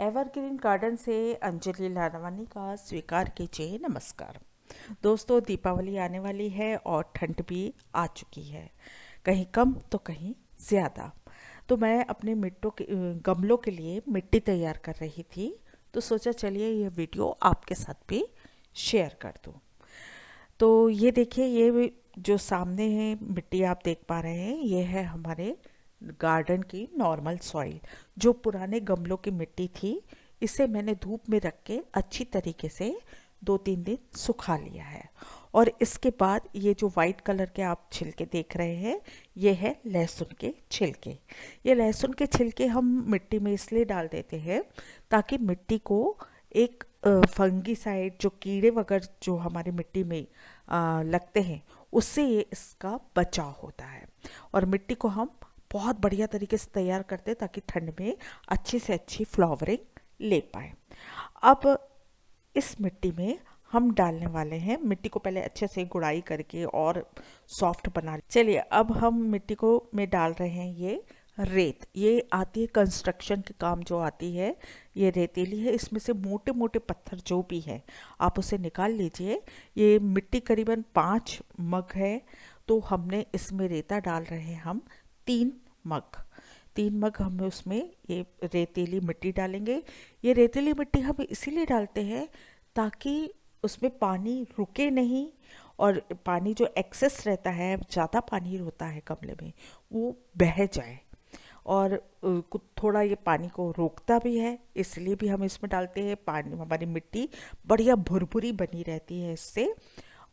Evergreen garden से अंजलि लाडवानी का स्वीकार कीजिए नमस्कार। दोस्तों, दीपावली आने वाली है और ठंड भी आ चुकी है, कहीं कम तो कहीं ज़्यादा। तो मैं अपने गमलों के लिए मिट्टी तैयार कर रही थी, तो सोचा चलिए यह वीडियो आपके साथ भी शेयर कर दूँ। तो ये देखिए, जो सामने है मिट्टी आप देख पा रहे हैं, ये है हमारे गार्डन की नॉर्मल सॉइल। जो पुराने गमलों की मिट्टी थी, इसे मैंने धूप में रख के अच्छी तरीके से 2-3 दिन सुखा लिया है। और इसके बाद ये जो वाइट कलर के आप छिलके देख रहे हैं, ये है लहसुन के छिलके। ये लहसुन के छिलके हम मिट्टी में इसलिए डाल देते हैं ताकि मिट्टी को एक फंगीसाइड, जो कीड़े वगैरह जो हमारी मिट्टी में लगते हैं, उससे ये इसका बचाव होता है। और मिट्टी को हम बहुत बढ़िया तरीके से तैयार करते हैं ताकि ठंड में अच्छी से अच्छी फ्लावरिंग ले पाए। अब इस मिट्टी में हम डालने वाले हैं, मिट्टी को पहले अच्छे से गुड़ाई करके और सॉफ्ट बना। चलिए, अब हम मिट्टी को में डाल रहे हैं ये रेत। ये आती है कंस्ट्रक्शन के काम जो आती है, ये रेतीली है। इसमें से मोटे मोटे पत्थर जो भी है आप उसे निकाल लीजिए। ये मिट्टी करीबन 5 मग है, तो हमने इसमें रेता डाल रहे हैं हम 3 मग। 3 मग हम उसमें ये रेतीली मिट्टी डालेंगे। ये रेतीली मिट्टी हम इसीलिए डालते हैं ताकि उसमें पानी रुके नहीं, और पानी जो एक्सेस रहता है, ज़्यादा पानी होता है गमले में, वो बह जाए। और कुछ थोड़ा ये पानी को रोकता भी है, इसलिए भी हम इसमें डालते हैं। पानी, हमारी मिट्टी बढ़िया भुरभुरी बनी रहती है इससे,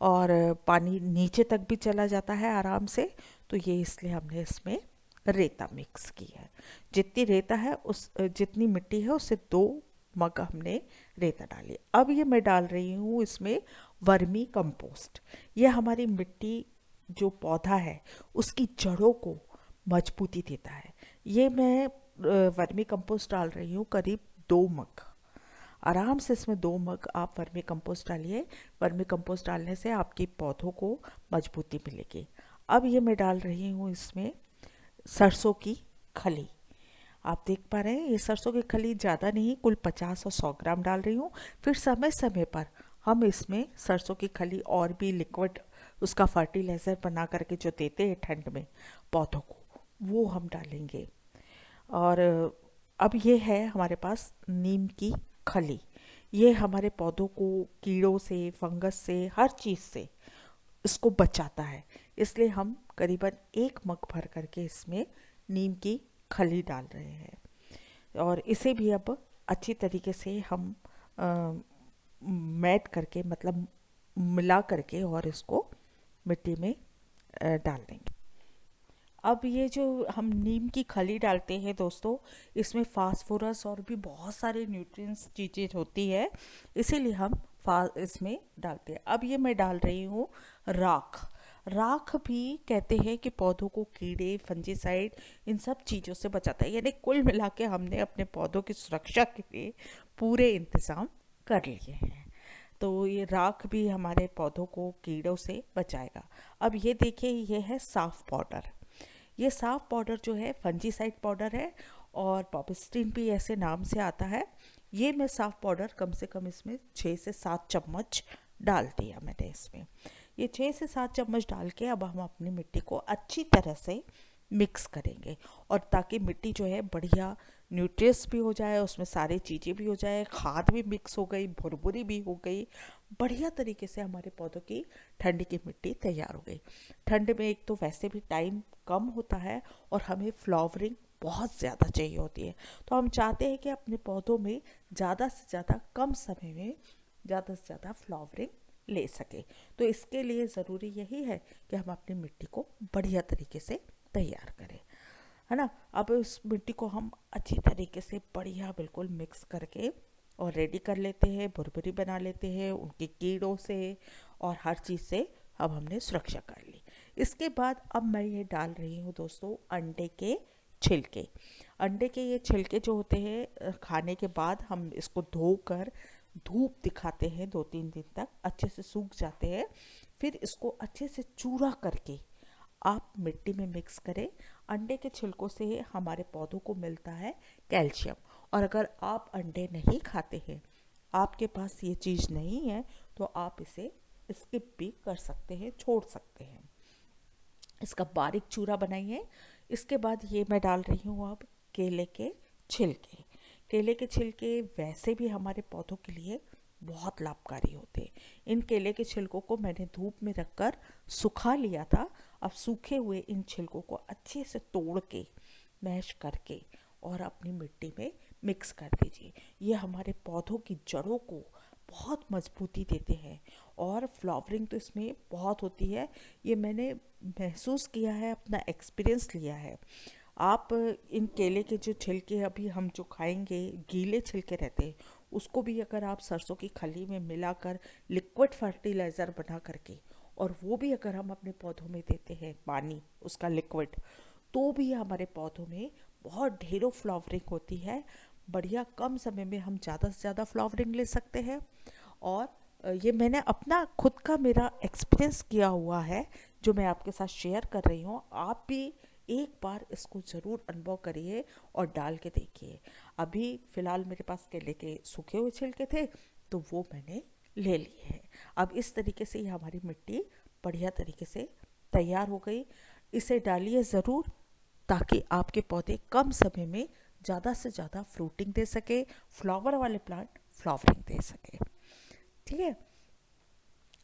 और पानी नीचे तक भी चला जाता है आराम से। तो ये इसलिए हमने इसमें रेता मिक्स की है। जितनी रेता है जितनी मिट्टी है उससे 2 मग हमने रेता डाली। अब ये मैं डाल रही हूँ इसमें वर्मी कंपोस्ट। ये हमारी मिट्टी, जो पौधा है, उसकी जड़ों को मजबूती देता है। ये मैं वर्मी कंपोस्ट डाल रही हूँ करीब 2 मग। आराम से इसमें 2 मग आप वर्मी कंपोस्ट डालिए। वर्मी कंपोस्ट डालने से आपके पौधों को मजबूती मिलेगी। अब ये मैं डाल रही हूँ इसमें सरसों की खली। आप देख पा रहे हैं, ये सरसों की खली ज़्यादा नहीं, कुल 50 और 100 ग्राम डाल रही हूँ। फिर समय समय पर हम इसमें सरसों की खली और भी लिक्विड, उसका फर्टिलाइज़र बना करके जो देते हैं ठंड में पौधों को, वो हम डालेंगे। और अब ये है हमारे पास नीम की खली। ये हमारे पौधों को कीड़ों से, फंगस से, हर चीज़ से इसको बचाता है। इसलिए हम करीबन 1 मग भर करके इसमें नीम की खली डाल रहे हैं। और इसे भी अब अच्छी तरीके से हम मैट करके, मतलब मिला करके, और इसको मिट्टी में डाल देंगे। अब ये जो हम नीम की खली डालते हैं दोस्तों, इसमें फास्फोरस और भी बहुत सारे न्यूट्रिएंट्स चीज़ें होती है, इसीलिए हम इसमें डालते हैं। अब ये मैं डाल रही हूँ राख। राख भी कहते हैं कि पौधों को कीड़े, फंजीसाइड, इन सब चीज़ों से बचाता है। यानी कुल मिला के हमने अपने पौधों की सुरक्षा के लिए पूरे इंतज़ाम कर लिए हैं। तो ये राख भी हमारे पौधों को कीड़ों से बचाएगा। अब ये देखिए, ये है साफ पाउडर। ये साफ पाउडर जो है फंजीसाइड पाउडर है, और पॉपिस्टीन भी ऐसे नाम से आता है। ये मैं साफ पाउडर कम से कम इसमें 6 से 7 चम्मच डाल दिया मैंने इसमें। ये 6 से 7 चम्मच डाल के अब हम अपनी मिट्टी को अच्छी तरह से मिक्स करेंगे, और ताकि मिट्टी जो है बढ़िया न्यूट्रिएंट्स भी हो जाए, उसमें सारी चीज़ें भी हो जाए, खाद भी मिक्स हो गई, भुरभुरी भी हो गई, बढ़िया तरीके से हमारे पौधों की ठंड की मिट्टी तैयार हो गई। ठंड में एक तो वैसे भी टाइम कम होता है, और हमें फ्लावरिंग बहुत ज़्यादा चाहिए होती है। तो हम चाहते हैं कि अपने पौधों में ज़्यादा से ज़्यादा कम समय में ज़्यादा से ज़्यादा फ्लावरिंग ले सके। तो इसके लिए ज़रूरी यही है कि हम अपनी मिट्टी को बढ़िया तरीके से तैयार करें, है ना। अब उस मिट्टी को हम अच्छी तरीके से बढ़िया बिल्कुल मिक्स करके और रेडी कर लेते हैं, भुरभुरी बना लेते हैं उनके कीड़ों से और हर चीज़ से। अब हमने सुरक्षा कर ली। इसके बाद अब मैं ये डाल रही हूँ दोस्तों अंडे के छिलके। अंडे के ये छिलके जो होते हैं, खाने के बाद हम इसको धोकर धूप दिखाते हैं 2-3 दिन तक, अच्छे से सूख जाते हैं। फिर इसको अच्छे से चूरा करके आप मिट्टी में मिक्स करें। अंडे के छिलकों से हमारे पौधों को मिलता है कैल्शियम, और अगर आप अंडे नहीं खाते हैं, आपके पास ये चीज़ नहीं है, तो आप इसे स्किप भी कर सकते हैं, छोड़ सकते हैं। इसका बारीक चूरा बनाइए। इसके बाद ये मैं डाल रही हूँ अब केले के छिलके। केले के छिलके वैसे भी हमारे पौधों के लिए बहुत लाभकारी होते हैं। इन केले के छिलकों को मैंने धूप में रखकर सुखा लिया था। अब सूखे हुए इन छिलकों को अच्छे से तोड़ के मैश करके और अपनी मिट्टी में मिक्स कर दीजिए। ये हमारे पौधों की जड़ों को बहुत मजबूती देते हैं और फ्लावरिंग तो इसमें बहुत होती है। ये मैंने महसूस किया है, अपना एक्सपीरियंस लिया है। आप इन केले के जो छिलके अभी हम जो खाएंगे, गीले छिलके रहते हैं, उसको भी अगर आप सरसों की खली में मिलाकर लिक्विड फर्टिलाइज़र बना करके, और वो भी अगर हम अपने पौधों में देते हैं पानी उसका लिक्विड, तो भी हमारे पौधों में बहुत ढेरों फ्लावरिंग होती है। बढ़िया कम समय में हम ज़्यादा से ज़्यादा फ्लावरिंग ले सकते हैं। और ये मैंने अपना खुद का मेरा एक्सपीरियंस किया हुआ है जो मैं आपके साथ शेयर कर रही हूँ। आप भी एक बार इसको ज़रूर अनुभव करिए और डाल के देखिए। अभी फ़िलहाल मेरे पास केले के सूखे हुए छिलके थे, तो वो मैंने ले लिए हैं। अब इस तरीके से ये हमारी मिट्टी बढ़िया तरीके से तैयार हो गई। इसे डालिए ज़रूर, ताकि आपके पौधे कम समय में ज़्यादा से ज़्यादा फ्रूटिंग दे सके, फ्लावर वाले प्लांट फ्लावरिंग दे सके। ठीक है।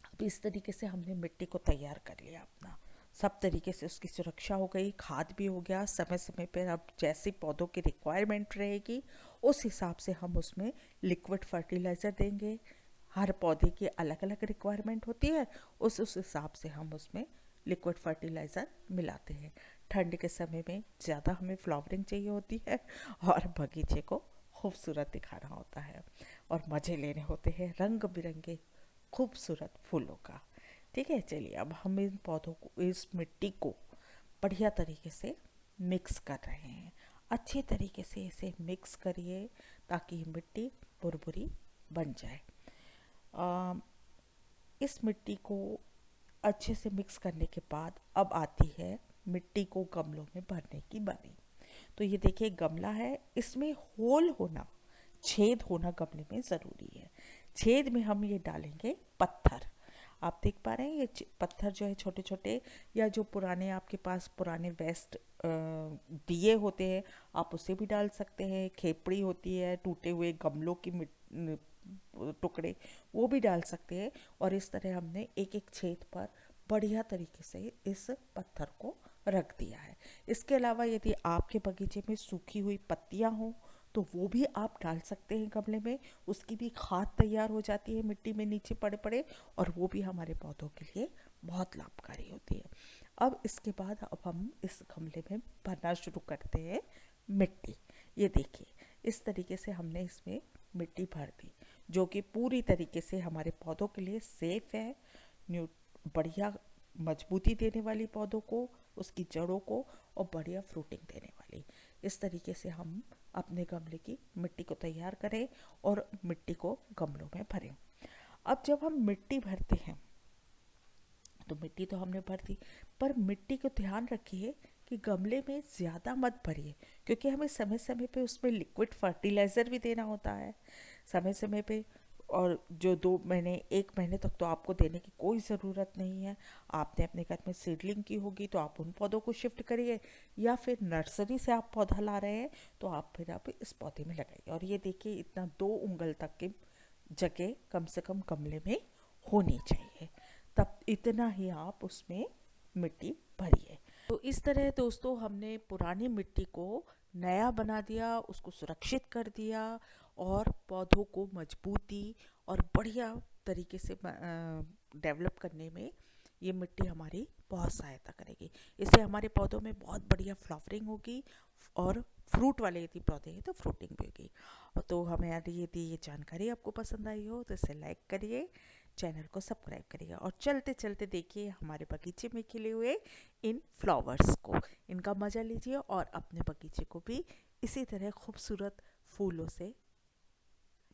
अब इस तरीके से हमने मिट्टी को तैयार कर लिया अपना, सब तरीके से उसकी सुरक्षा हो गई, खाद भी हो गया समय समय पर। अब जैसे पौधों की रिक्वायरमेंट रहेगी उस हिसाब से हम उसमें लिक्विड फर्टिलाइज़र देंगे। हर पौधे की अलग अलग रिक्वायरमेंट होती है, उस हिसाब से हम उसमें लिक्विड फर्टिलाइज़र मिलाते हैं। ठंड के समय में ज़्यादा हमें फ्लावरिंग चाहिए होती है और बगीचे को खूबसूरत दिखाना होता है और मज़े लेने होते हैं रंग बिरंगे खूबसूरत फूलों का। ठीक है, चलिए अब हम इन पौधों को, इस मिट्टी को बढ़िया तरीके से मिक्स कर रहे हैं। अच्छे तरीके से इसे मिक्स करिए ताकि ये मिट्टी भुरभुरी बन जाए। इस मिट्टी को अच्छे से मिक्स करने के बाद अब आती है मिट्टी को गमलों में भरने की बारी। तो ये देखिए गमला है, इसमें होल होना, छेद होना गमले में ज़रूरी है। छेद में हम ये डालेंगे पत्थर। आप देख पा रहे हैं ये पत्थर जो है छोटे छोटे, या जो पुराने आपके पास पुराने वेस्ट दिए होते हैं, आप उसे भी डाल सकते हैं। खेपड़ी होती है, टूटे हुए गमलों की टुकड़े, वो भी डाल सकते हैं। और इस तरह हमने एक एक छेद पर बढ़िया तरीके से इस पत्थर को रख दिया है। इसके अलावा यदि आपके बगीचे में सूखी हुई पत्तियां हों तो वो भी आप डाल सकते हैं गमले में। उसकी भी खाद तैयार हो जाती है मिट्टी में नीचे पड़े पड़े, और वो भी हमारे पौधों के लिए बहुत लाभकारी होती है। अब इसके बाद अब हम इस गमले में भरना शुरू करते हैं मिट्टी। ये देखिए इस तरीके से हमने इसमें मिट्टी भर दी, जो कि पूरी तरीके से हमारे पौधों के लिए सेफ है। बढ़िया मजबूती देने वाली पौधों को, उसकी जड़ों को, और बढ़िया फ्रूटिंग देने वाली। इस तरीके से हम अपने गमले की मिट्टी को तैयार करें और मिट्टी को गमलों में भरें। अब जब हम मिट्टी भरते हैं तो मिट्टी तो हमने भर दी, पर मिट्टी को ध्यान रखिए कि गमले में ज़्यादा मत भरिए, क्योंकि हमें समय समय पे उसमें लिक्विड फर्टिलाइज़र भी देना होता है समय समय पे। और जो 2 महीने 1 महीने तक तो आपको देने की कोई ज़रूरत नहीं है। आपने अपने घर में सीडलिंग की होगी तो आप उन पौधों को शिफ्ट करिए, या फिर नर्सरी से आप पौधा ला रहे हैं तो आप इस पौधे में लगाइए। और ये देखिए इतना 2 उंगल तक की जगह कम से कम गमले में होनी चाहिए, तब इतना ही आप उसमें मिट्टी भरिए। तो इस तरह दोस्तों हमने पुरानी मिट्टी को नया बना दिया, उसको सुरक्षित कर दिया, और पौधों को मजबूती और बढ़िया तरीके से डेवलप करने में ये मिट्टी हमारी बहुत सहायता करेगी। इससे हमारे पौधों में बहुत बढ़िया फ्लावरिंग होगी, और फ्रूट वाले यदि पौधे हैं तो फ्रूटिंग भी होगी। तो हमें यदि ये जानकारी आपको पसंद आई हो तो इसे लाइक करिए, चैनल को सब्सक्राइब करिए, और चलते चलते देखिए हमारे बगीचे में खिले हुए इन फ्लावर्स को, इनका मज़ा लीजिए और अपने बगीचे को भी इसी तरह खूबसूरत फूलों से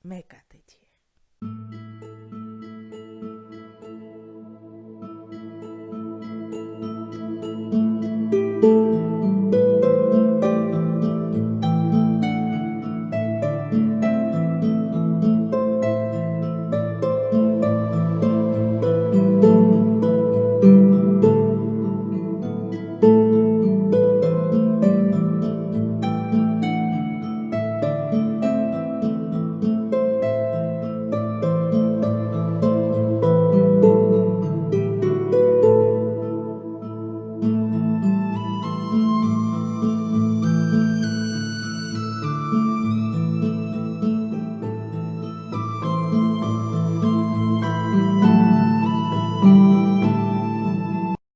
महका दीजिए।